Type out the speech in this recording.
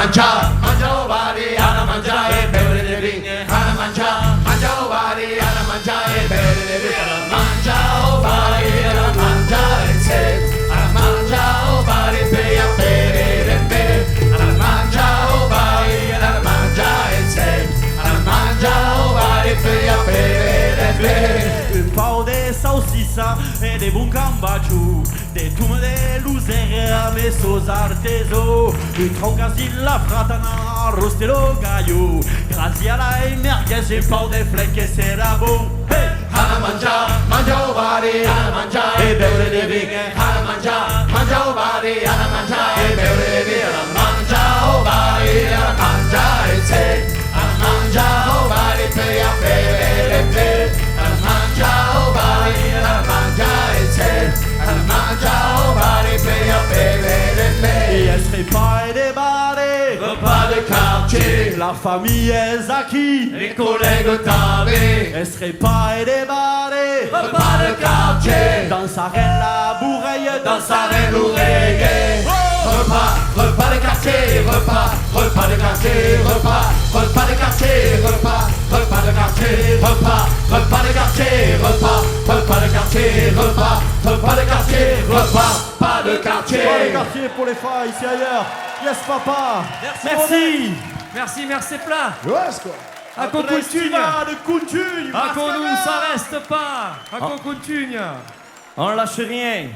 mangia, mangia ovari, alla mangia e bere le vigne, alla mangia ovari, alla mangia e bere le vigne, alla mangia ovari, alla mangia e se, alla mangia ovari, per a bere le bere, alla mangia ovari, alla mangia e se, alla mangia ovari, per a bere le bere. Un po' de salsiccia e de bun cambaciu, de tume de luzera mesos arteso, un troncasi la fratana rostelo gaio, grazie alla merguez e un po' de flecche e sera bon. Hey! Alla mangia, mangia ovari, alla mangia e bere le vigne, alla mangia ovari, alla mangia e bere le vigne, alla mangia ovari, alla mangia e se, alla mangia ovari, per a bere le bere, alla mangia ovari, alla mangia e se, alla mangia ovari, per a bere le bere. Et elle serait pas des barres, Repas de quartier, la famille est acquis. les collègues tablés, Elle serait pas des barres, repas de quartier, dans sa reine la bourreille, dans sa reine l'oreiller. Repas de quartier, repas de quartier, repas de quartier, repas de quartier, repas de quartier, repas de quartier, repas de quartier, repas pas de quartier. Pas de quartier pour les failles ici ailleurs. Yes papa. Merci. Merci, merci plein. A qu'on continue. De continue. A qu'on nous, ça reste pas. A qu'on continue. On lâche rien.